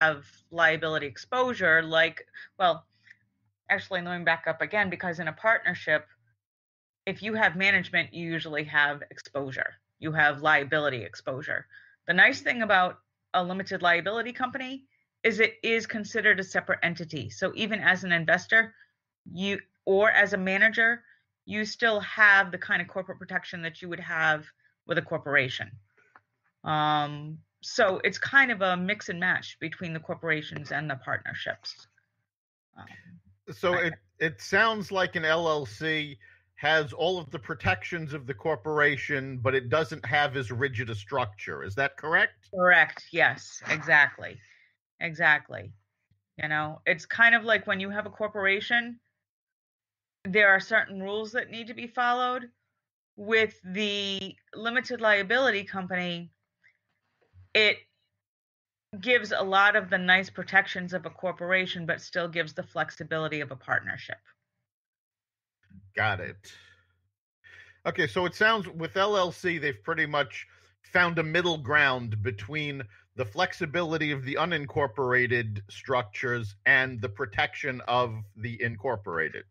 have liability exposure, like, well, actually, let me back up again, because in a partnership, if you have management, you usually have exposure. You have liability exposure. The nice thing about a limited liability company is it is considered a separate entity. So even as an investor, you or as a manager, you still have the kind of corporate protection that you would have with a corporation. So it's kind of a mix and match between the corporations and the partnerships. So it sounds like an LLC has all of the protections of the corporation, but it doesn't have as rigid a structure. Is that correct? Correct. Yes, exactly. Exactly. You know, it's kind of like when you have a corporation, there are certain rules that need to be followed. With the limited liability company, it gives a lot of the nice protections of a corporation, but still gives the flexibility of a partnership. Got it. Okay, so it sounds with LLC, they've pretty much found a middle ground between the flexibility of the unincorporated structures and the protection of the incorporated.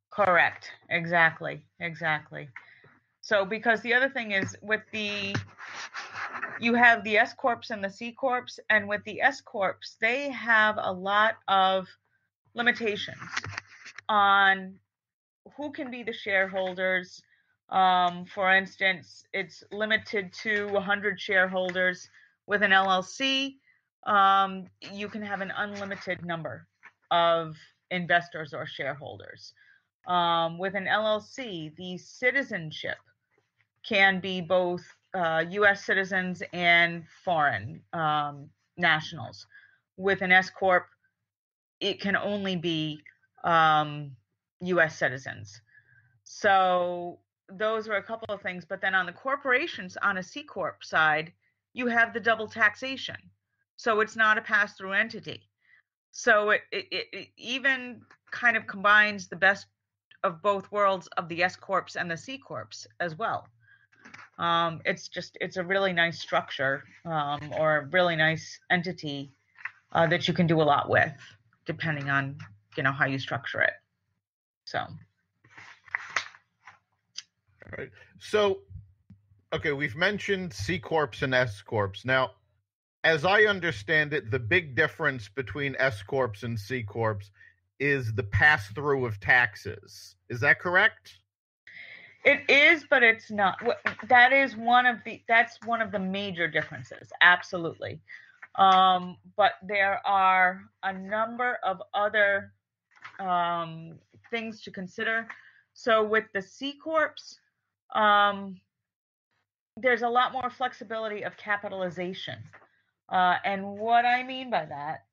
Correct. Exactly. Exactly. So, because the other thing is you have the S corps and the C corps, and with the S corps, they have a lot of limitations on who can be the shareholders. For instance, it's limited to 100 shareholders. With an LLC, you can have an unlimited number of investors or shareholders. With an LLC, the citizenship can be both U.S. citizens and foreign nationals. With an S corp, it can only be U.S. citizens. So those are a couple of things. But then on the corporations, on a C corp side, you have the double taxation. So it's not a pass-through entity. So it even kind of combines the best of both worlds of the S corps and the C corps as well. It's a really nice structure, or a really nice entity that you can do a lot with, depending on how you structure it. So. All right. So, okay, we've mentioned C corps and S corps. Now, as I understand it, the big difference between S corps and C corps is the pass-through of taxes. Is that correct? It is, but it's not. That's one of the major differences. Absolutely. But there are a number of other things to consider. So with the C corps, there's a lot more flexibility of capitalization. And what I mean by that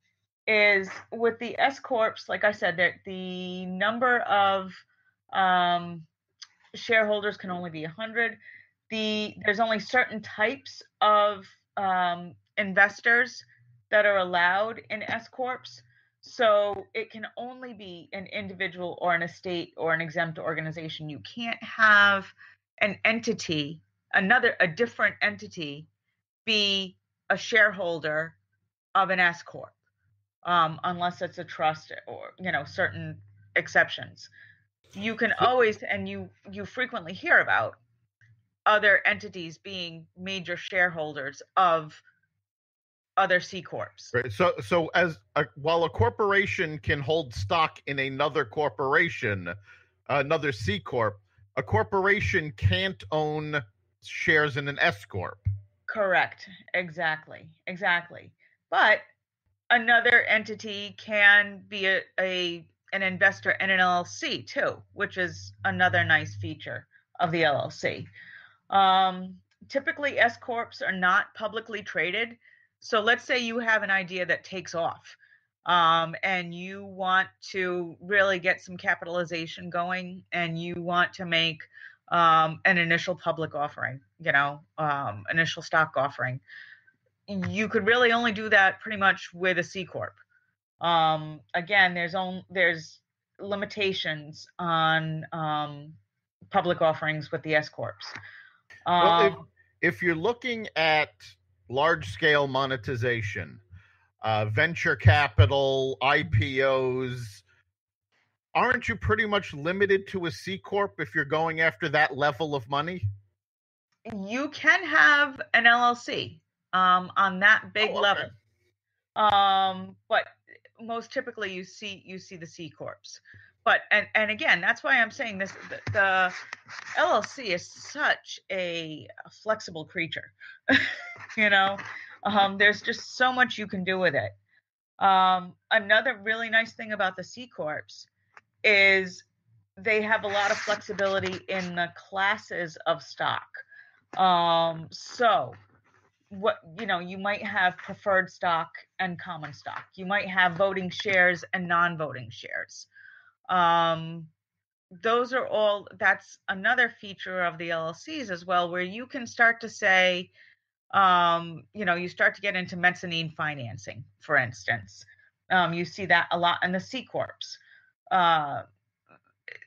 is with the S corps, like I said, the number of shareholders can only be 100. There's only certain types of investors that are allowed in S corps. So it can only be an individual or an estate or an exempt organization. You can't have an entity, a different entity, be a shareholder of an S corp, unless it's a trust or certain exceptions. You can always, and you frequently hear about other entities being major shareholders of other C corps. Right. So while a corporation can hold stock in another corporation, another C corp, a corporation can't own shares in an S corp. Correct. Exactly. But another entity can be an investor in an LLC too, which is another nice feature of the LLC. Typically, S corps are not publicly traded. So let's say you have an idea that takes off, and you want to really get some capitalization going, and you want to make an initial public offering, initial stock offering. You could really only do that pretty much with a C corp. Again, there's limitations on public offerings with the S corps. Well, if you're looking at large scale monetization, venture capital, IPOs. Aren't you pretty much limited to a C Corp if you're going after that level of money? You can have an LLC on that big Oh, okay. level. But most typically you see the C corps. But and again, that's why I'm saying this. The LLC is such a flexible creature. You know, there's just so much you can do with it. Another really nice thing about the C corps is they have a lot of flexibility in the classes of stock. So what, you might have preferred stock and common stock. You might have voting shares and non-voting shares. That's another feature of the LLCs as well, where you can start to say, you start to get into mezzanine financing, for instance. You see that a lot in the C corps.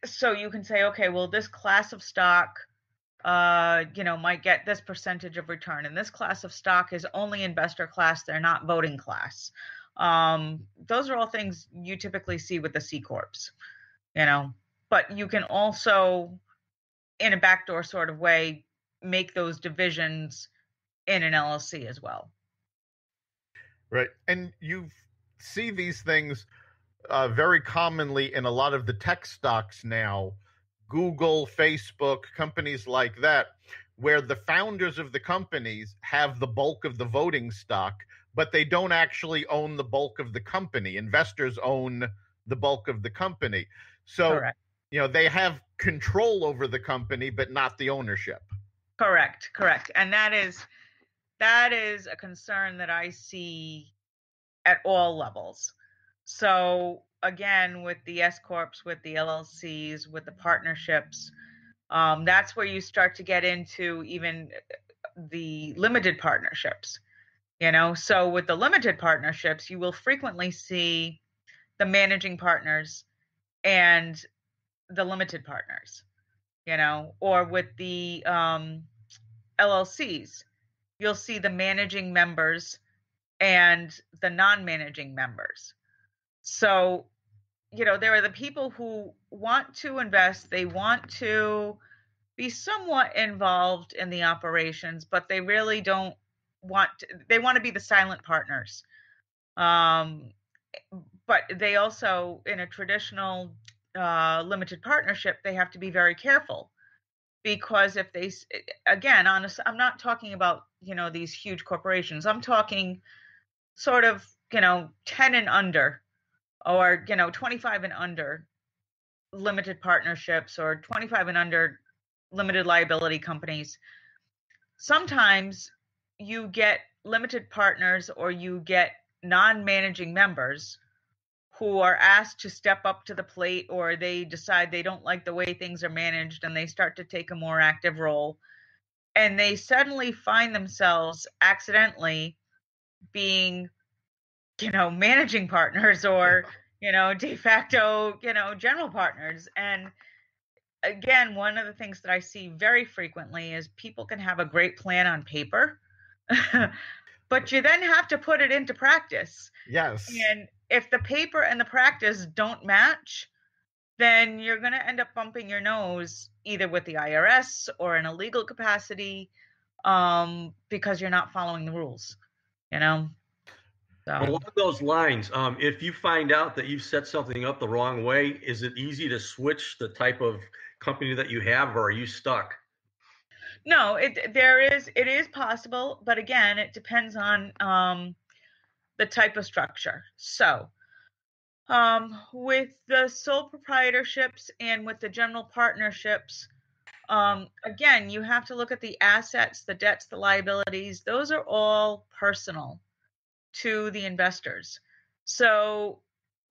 So you can say, okay, well, this class of stock, might get this percentage of return, and this class of stock is only investor class; they're not voting class. Those are all things you typically see with the C corps, But you can also, in a backdoor sort of way, make those divisions in an LLC as well. Right. And you see these things very commonly in a lot of the tech stocks now, Google, Facebook, companies like that, where the founders of the companies have the bulk of the voting stock, but they don't actually own the bulk of the company. Investors own the bulk of the company. So, Correct. They have control over the company, but not the ownership. Correct. And that is a concern that I see at all levels. So again, with the S corps, with the LLCs, with the partnerships, that's where you start to get into even the limited partnerships. So with the limited partnerships, you will frequently see the managing partners and the limited partners. Or with the LLCs, you'll see the managing members and the non-managing members. So, there are the people who want to invest, they want to be somewhat involved in the operations, but they really don't they want to be the silent partners. But they also, in a traditional limited partnership, they have to be very careful, because if they, again, I'm not talking about, these huge corporations. I'm talking sort of, 10 and under, or 25 and under limited partnerships, or 25 and under limited liability companies. Sometimes you get limited partners, or you get non-managing members who are asked to step up to the plate, or they decide they don't like the way things are managed and they start to take a more active role, and they suddenly find themselves accidentally being, managing partners, or de facto, general partners. And again, one of the things that I see very frequently is people can have a great plan on paper, but you then have to put it into practice. Yes. And if the paper and the practice don't match, then you're going to end up bumping your nose either with the IRS or in a legal capacity, because you're not following the rules, So. Along those lines, if you find out that you've set something up the wrong way, is it easy to switch the type of company that you have, or are you stuck? No, it is possible, but again, it depends on the type of structure. So, with the sole proprietorships and with the general partnerships, again, you have to look at the assets, the debts, the liabilities. Those are all personal to the investors. So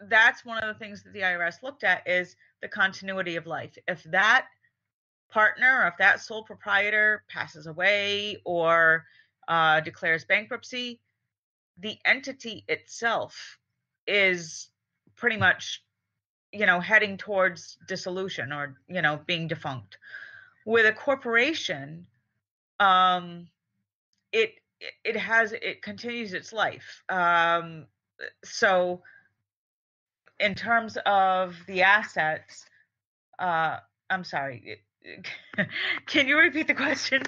that's one of the things that the IRS looked at, is the continuity of life. If that partner, or if that sole proprietor passes away or declares bankruptcy, the entity itself is pretty much, heading towards dissolution, or, being defunct. With a corporation, it continues its life. so in terms of the assets, I'm sorry, can you repeat the question?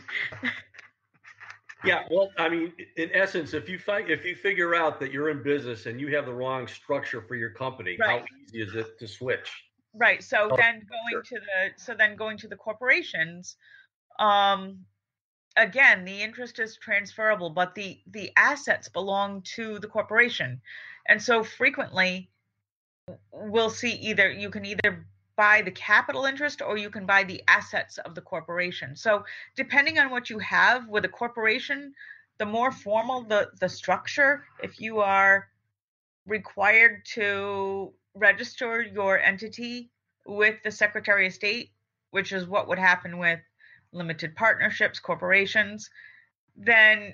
Yeah, well, I mean, in essence, if you figure out that you're in business and you have the wrong structure for your company, Right. how easy is it to switch? Right. So then going to the corporations, again, the interest is transferable, but the assets belong to the corporation. And so frequently we'll see you can either buy the capital interest or you can buy the assets of the corporation. So depending on what you have with a corporation, the more formal the structure, if you are required to register your entity with the Secretary of State, which is what would happen with limited partnerships, corporations, then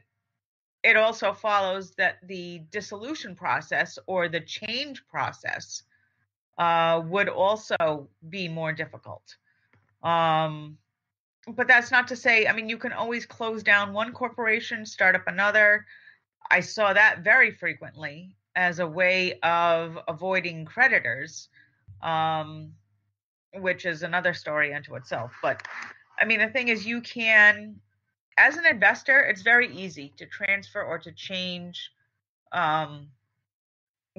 it also follows that the dissolution process or the change process would also be more difficult. But that's not to say, I mean, you can always close down one corporation, start up another. I saw that very frequently as a way of avoiding creditors, which is another story unto itself. But I mean, the thing is, you can, as an investor, it's very easy to transfer or to change,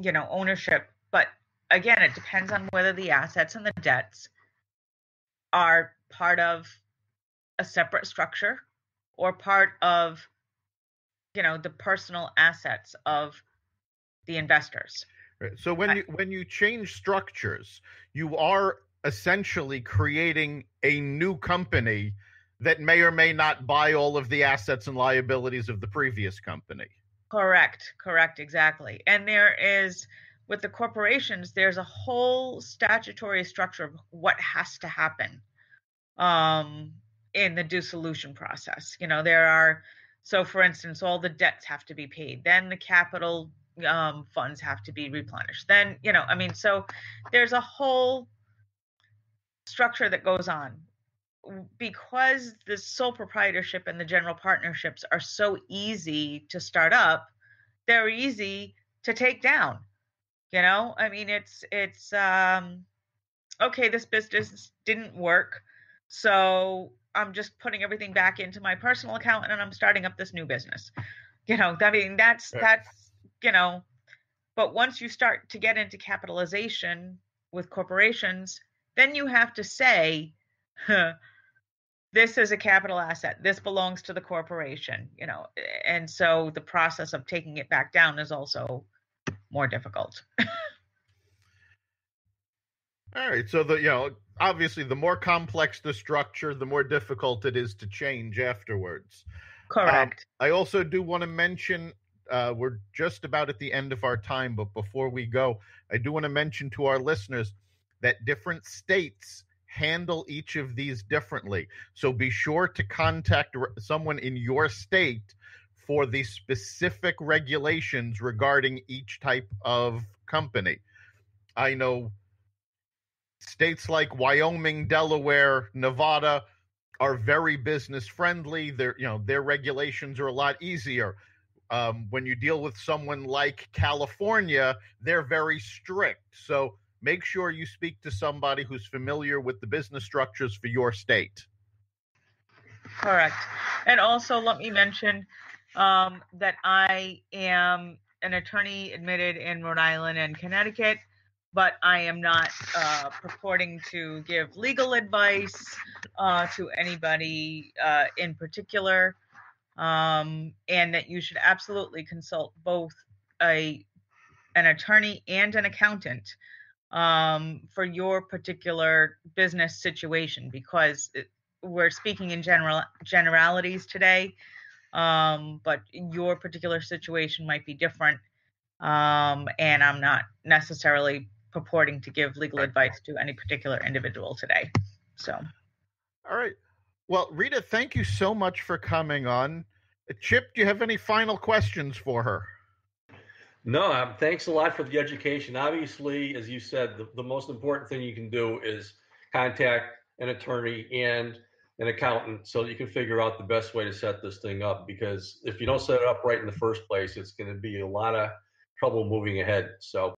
ownership. But again, it depends on whether the assets and the debts are part of a separate structure or part of, the personal assets of the investors. Right. So when you change structures, you are essentially creating a new company that may or may not buy all of the assets and liabilities of the previous company. Correct, exactly. And there is, with the corporations, there's a whole statutory structure of what has to happen in the dissolution process. So for instance, all the debts have to be paid. Then the capital funds have to be replenished. Then, so there's a whole structure that goes on. Because the sole proprietorship and the general partnerships are so easy to start up, they're easy to take down. I mean, it's okay, this business didn't work, so I'm just putting everything back into my personal account and I'm starting up this new business. I mean, that's but once you start to get into capitalization with corporations, then you have to say, this is a capital asset. This belongs to the corporation, and so the process of taking it back down is also more difficult. All right. So obviously the more complex the structure, the more difficult it is to change afterwards. Correct. I also do want to mention, we're just about at the end of our time, but before we go, I do want to mention to our listeners that different states handle each of these differently. So be sure to contact someone in your state for the specific regulations regarding each type of company. I know states like Wyoming, Delaware, Nevada are very business friendly. Their regulations are a lot easier. When you deal with someone like California, they're very strict. So make sure you speak to somebody who's familiar with the business structures for your state. Correct. And also let me mention that I am an attorney admitted in Rhode Island and Connecticut, but I am not purporting to give legal advice to anybody in particular, and that you should absolutely consult both an attorney and an accountant for your particular business situation, because we're speaking in generalities today, but your particular situation might be different, and I'm not necessarily purporting to give legal advice to any particular individual today. So, all right. Well, Rita, thank you so much for coming on. Chip, do you have any final questions for her? No, thanks a lot for the education. Obviously, as you said, the most important thing you can do is contact an attorney and an accountant so you can figure out the best way to set this thing up. Because if you don't set it up right in the first place, it's going to be a lot of trouble moving ahead. So